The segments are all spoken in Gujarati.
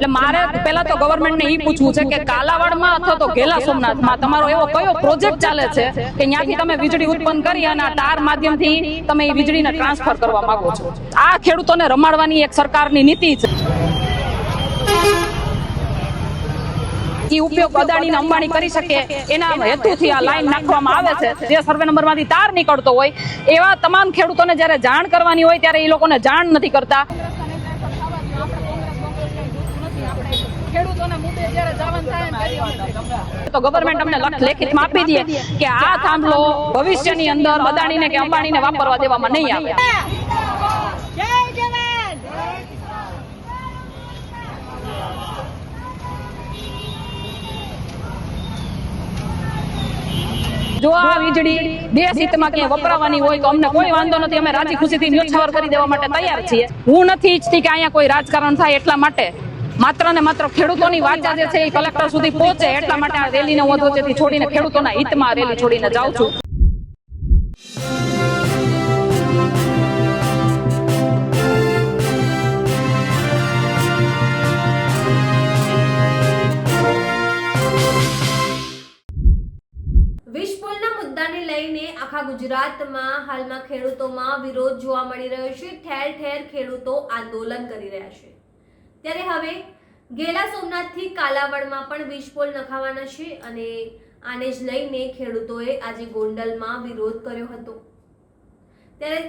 એટલે મારે પહેલા તો ગવર્નમેન્ટને ઈ પૂછવું છે કે કાલાવાડમાં અથવા તો ઘેલા સોમનાથમાં તમારો એવો કયો પ્રોજેક્ટ ચાલે છે કે ત્યાંથી તમે વીજળી ઉત્પન્ન કરી અને આ તાર માધ્યમથી તમે એ વીજળીને ટ્રાન્સફર કરવા માંગો છો। આ ખેડૂતોને રમાડવાની એક સરકારની નીતિ છે। ઉપયોગ અદાણી ને અંબાણી કરી શકે એના હેતુથી આ લાઈન નાખવામાં આવે છે। જે સર્વે નંબરમાંથી તાર નીકળતો હોય એવા તમામ ખેડૂતોને જ્યારે જાણ કરવાની હોય ત્યારે એ લોકોને જાણ નથી કરતા। તો ગવર્નમેન્ટ અમને લેખિતમાં આપી દે કે આ થાંભલો ભવિષ્યની અંદર અદાણીને કે અંબાણીને વાપરવા દેવામાં નહીં આવે। જો આ વીજળી દેશ હિતમાં ક્યાંય વપરાવાની હોય તો અમને કોઈ વાંધો નથી, અમે રાજી ખુશીથી ન્યોછાવર કરી દેવા માટે તૈયાર છીએ। હું નથી ઈચ્છતી કે અહીંયા કોઈ રાજકારણ થાય, એટલા માટે માત્ર ને માત્ર ખેડૂતોની વાચા જે છે એ કલેક્ટર સુધી પહોંચે એટલા માટે આ રેલીને હું વચ્ચેથી છોડીને ખેડૂતોના હિતમાં રેલી છોડીને જાઉં છું। વીજપોલના મુદ્દાને લઈને આખા ગુજરાતમાં હાલમાં ખેડૂતોમાં વિરોધ જોવા મળી રહ્યો છે। ઠેર ઠેર ખેડૂતો આંદોલન કરી રહ્યા છે, ત્યારે હવે ઘેલા સોમનાથથી કાલાવડમાં પણ વીજપોલ નખાવાના છે અને આને જ લઈને ખેડૂતોએ આજે ગોંડલમાં વિરોધ કર્યો હતો। ત્યારે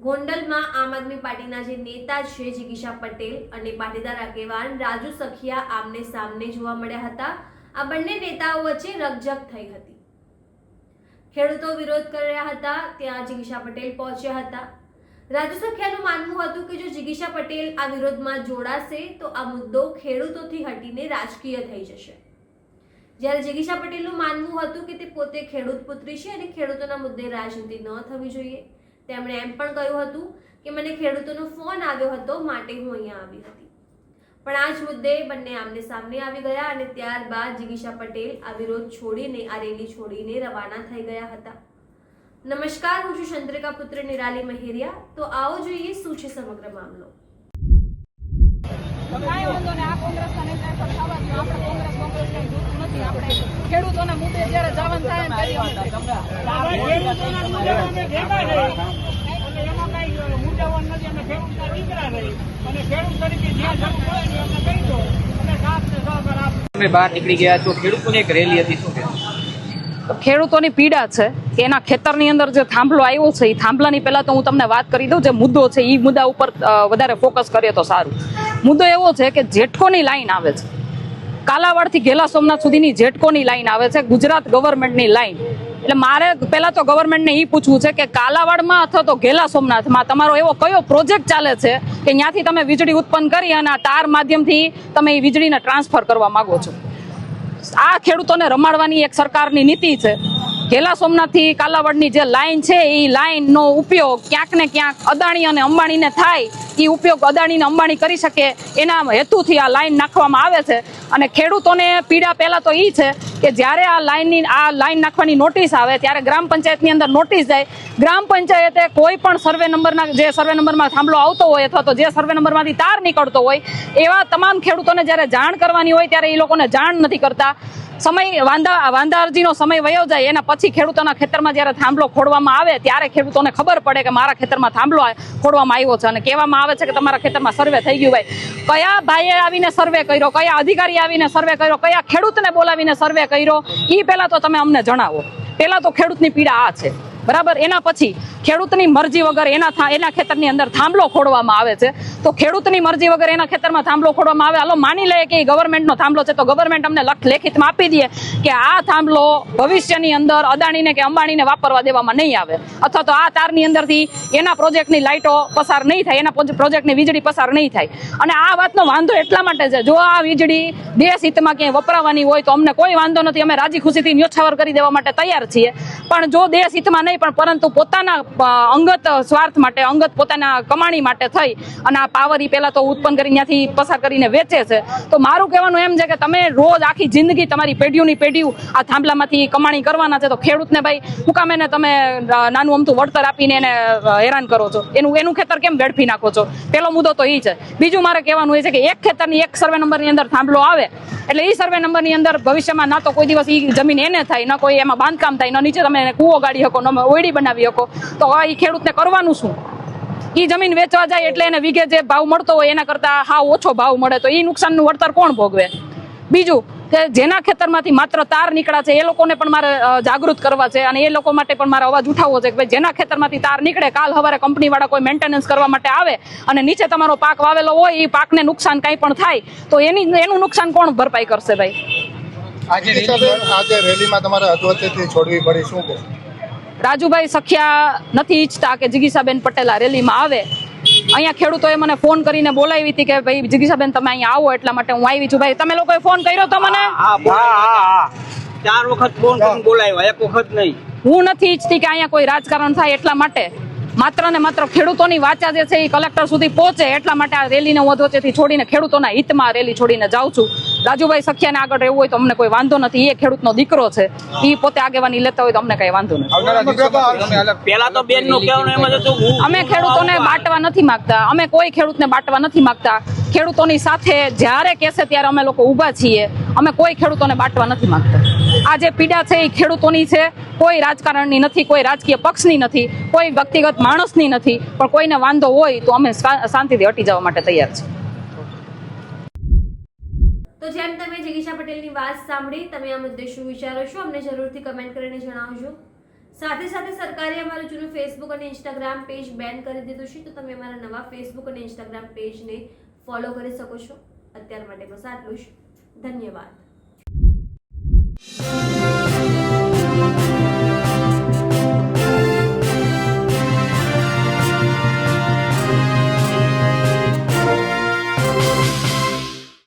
ગોંડલમાં આમ આદમી પાર્ટીના જે નેતા છે જિગીશા પટેલ અને પાટીદાર આગેવાન રાજુ સખિયા આમને સામને જોવા મળ્યા હતા। આ બંને નેતાઓ વચ્ચે રકઝક થઈ હતી। ખેડૂતો વિરોધ કરી રહ્યા હતા ત્યાં જિગીશા પટેલ પહોંચ્યા હતા। રાજુ સખિયાનું માનવું હતું કે જો જિગીશા પટેલ આ વિરોધમાં જોડાશે તો આ મુદ્દો ખેડૂતોથી હટીને રાજકીય થઈ જશે, જ્યારે જિગીશા પટેલનું માનવું હતું કે તે પોતે ખેડૂત પુત્રી છે અને ખેડૂતોના મુદ્દે રાજનીતિ ન થવી જોઈએ। તેમણે એમ પણ કહ્યું હતું કે મને ખેડૂતોનો ફોન આવ્યો હતો માટે હું અહીંયા આવી હતી, પણ આ જ મુદ્દે બંને આમને સામને આવી ગયા અને ત્યારબાદ જિગીશા પટેલ આ વિરોધ છોડીને આ રેલી છોડીને રવાના થઈ ગયા હતા। નમસ્કાર, હું છું ચંદ્રિકા પુત્ર નિરાલી મહેરિયા। તો આવો જોઈએ શું છે સમગ્ર મામલો। ખેડૂતોના મુદ્દે જ્યારે જવાનું થાય બહાર નીકળી ગયા છો, ખેડૂતોની એક રેલી હતી, શું કહેશો? ખેડૂતોની પીડા છે કે એના ખેતરની અંદર જે થાંભલો આવ્યો છે એ થાંભલાની પહેલા તો હું તમને વાત કરી દઉં, જે મુદ્દો છે એ મુદ્દા ઉપર વધારે ફોકસ કરીએ તો સારું। મુદ્દો એવો છે કે જેઠકોની લાઈન આવે છે, કાલાવાડથી ઘેલા સોમનાથ સુધીની જેઠકોની લાઈન આવે છે, ગુજરાત ગવર્નમેન્ટની લાઈન। એટલે મારે પહેલા તો ગવર્નમેન્ટને એ પૂછવું છે કે કાલાવાડમાં અથવા તો ઘેલા સોમનાથમાં તમારો એવો કયો પ્રોજેક્ટ ચાલે છે કે ત્યાંથી તમે વીજળી ઉત્પન્ન કરી અને આ તાર માધ્યમથી તમે એ વીજળીને ટ્રાન્સફર કરવા માંગો છો। આ ખેડૂતોને રમાડવાની એક સરકારની નીતિ છે। ઘેલા સોમનાથથી કાલાવાડની જે લાઈન છે એ લાઈનનો ઉપયોગ ક્યાંક ને ક્યાંક અદાણી અને અંબાણીને થાય, એ ઉપયોગ અદાણી ને અંબાણી કરી શકે એના હેતુથી આ લાઈન નાખવામાં આવે છે। અને ખેડૂતોને પીડા પહેલા તો એ છે કે જ્યારે આ લાઈન નાખવાની નોટિસ આવે ત્યારે ગ્રામ પંચાયતની અંદર નોટિસ જાય, ગ્રામ પંચાયતે કોઈ પણ સર્વે નંબરના જે સર્વે નંબરમાં થાંભલો આવતો હોય અથવા તો જે સર્વે નંબરમાંથી તાર નીકળતો હોય એવા તમામ ખેડૂતોને જ્યારે જાણ કરવાની હોય ત્યારે એ લોકોને જાણ નથી કરતા। સમય વાંધા અરજીનો સમય વયો જાય એના પછી ખેડૂતોના ખેતરમાં જ્યારે થાંભલો ખોડવામાં આવે ત્યારે ખેડૂતોને ખબર પડે કે મારા ખેતરમાં થાંભલો ખોડવામાં આવ્યો છે અને કહેવામાં આવે છે કે તમારા ખેતરમાં સર્વે થઈ ગયું હોય। કયા ભાઈએ આવીને સર્વે કર્યો, કયા અધિકારી આવીને સર્વે કર્યો, કયા ખેડૂતને બોલાવીને સર્વે કર્યો, એ પહેલા તો તમે અમને જણાવો। પહેલા તો ખેડૂતની પીડા આ છે, બરાબર। એના પછી ખેડૂતની મરજી વગર એના ખેતરની અંદર થાંભલો ખોડવામાં આવે છે, તો ખેડૂતની મરજી વગર એના ખેતરમાં થાંભલો ખોડવામાં આવે, હાલો માની લઈએ કે એ ગવર્નમેન્ટનો થાંભલો છે તો ગવર્નમેન્ટ અમને લેખિતમાં આપી દે કે આ થાંભલો ભવિષ્યની અંદર અદાણીને કે અંબાણીને વાપરવા દેવામાં નહીં આવે, અથવા તો આ તારની અંદરથી એના પ્રોજેક્ટની લાઇટો પસાર નહીં થાય, એના પ્રોજેક્ટની વીજળી પસાર નહીં થાય। અને આ વાતનો વાંધો એટલા માટે છે, જો આ વીજળી દેશ હિતમાં ક્યાંય વપરાવાની હોય તો અમને કોઈ વાંધો નથી, અમે રાજી ખુશીથી ન્યોછાવર કરી દેવા માટે તૈયાર છીએ, પણ જો દેશ હિતમાં નહીં નહીં, પણ પરંતુ પોતાના અંગત સ્વાર્થ માટે, અંગત પોતાના કમાણી માટે થઈ અને આ પાવર ઈ પહેલા તો ઉત્પન્ન કરી ત્યાંથી પસાર કરીને વેચે છે. તો મારું કહેવાનું એમ છે કે તમે રોજ આખી જિંદગી તમારી પેઢીઓની પેઢીઓ આ થાંભલામાંથી કમાણી કરવાના છે, તો ખેડૂતને ભાઈ હું કામ એને તમે નાનું અમતું વળતર આપીને એને હેરાન કરો છો? એનું ખેતર કેમ વેડફી નાખો છો? પેલો મુદ્દો તો એ છે. બીજું મારે કહેવાનું એ છે કે એક ખેતરની એક સર્વે નંબરની અંદર થાંભલો આવે એટલે એ સર્વે નંબરની અંદર ભવિષ્યમાં ના તો કોઈ દિવસ એ જમીન એને થાય, ન કોઈ એમાં બાંધકામ થાય, ન નીચે તમે કૂવો ગાડી શકો, ન ઓયડી બનાવી શકો, તો એ ખેડૂતને કરવાનું શું? એ જમીન વેચવા જાય એટલે એને વીઘે જે ભાવ મળતો હોય એના કરતા હાવ ઓછો ભાવ મળે, તો એ નુકસાનનું વળતર કોણ ભોગવે? બીજું કે જેના ખેતરમાંથી માત્ર તાર નીકળ્યા છે એ લોકોને પણ મારે જાગૃત કરવા છે અને એ લોકો માટે પણ મારે અવાજ ઉઠાવવો છે કે ભાઈ જેના ખેતરમાંથી તાર નીકળે, કાલ સવારે કંપની વાળા કોઈ મેન્ટેનન્સ કરવા માટે આવે અને નીચે તમારો પાક વાવેલો હોય એ પાકને નુકસાન કંઈ પણ થાય તો એનું નુકસાન કોણ ભરપાઈ કરશે ભાઈ? આજે રેલીમાં તમારે અધવચ્ચેથી છોડવી પડી, શું કહો? રાજુભાઈ સખિયા નથી ઈચ્છતા કે જિગીસાબેન પટેલ આ રેલીમાં આવે. અહીંયા ખેડૂતોએ મને ફોન કરીને બોલાવી હતી કે ભાઈ જિગીસાબેન તમે અહીંયા આવો, એટલા માટે હું આવી છું. ભાઈ તમે લોકોએ ફોન કર્યો તો મને? 4 વખત ફોન કરીને બોલાવ્યા, એક વખત નહીં. હું નથી ઈચ્છતી કે અહીંયા કોઈ રાજકારણ થાય, એટલા માટે માત્ર ને માત્ર ખેડૂતોની વાચા જે છે એ કલેક્ટર સુધી પહોંચે એટલા માટે આ રેલીને હું અધવચ્ચેથી છોડીને ખેડૂતોના હિતમાં રેલી છોડીને જાઉં છું. રાજુભાઈ સખિયાને આગળ રહેવું હોય તો અમને કોઈ વાંધો નથી, એ ખેડૂતનો દીકરો છે, એ પોતે આગેવાની લેતા હોય તો અમને કઈ વાંધો નથી. પેલા તો બેન નું કહેવાનું એમ જ હતું, અમે ખેડૂતોને બાંટવા નથી માંગતા, અમે કોઈ ખેડૂતને બાંટવા નથી માંગતા. ખેડૂતોની સાથે જ્યારે કહેશે ત્યારે અમે લોકો ઊભા છીએ, અમે કોઈ ખેડૂતોને બાંટવા નથી માંગતા. આ જે પીડા છે એ ખેડૂતોની છે, કોઈ રાજકારણની નથી, કોઈ રાજકીય પક્ષની નથી, કોઈ વ્યક્તિગત માણસની નથી, પણ કોઈને વાંધો હોય તો અમે શાંતિથી હટી જવા માટે તૈયાર છીએ. તો જેમ તમે જિગીશા પટેલની વાત સાંભળી, તમે આ મુદ્દે શું વિચારો છો અમને જરૂરથી કમેન્ટ કરીને જણાવજો. સાથે સાથે સરકારે અમારું જૂનું ફેસબુક અને ઇન્સ્ટાગ્રામ પેજ બેન કરી દીધું છે, તો તમે અમારા નવા ફેસબુક અને ઇન્સ્ટાગ્રામ પેજને ફોલો કરી શકો છો. અત્યાર માટે બસ આટલું જ. ધન્યવાદ.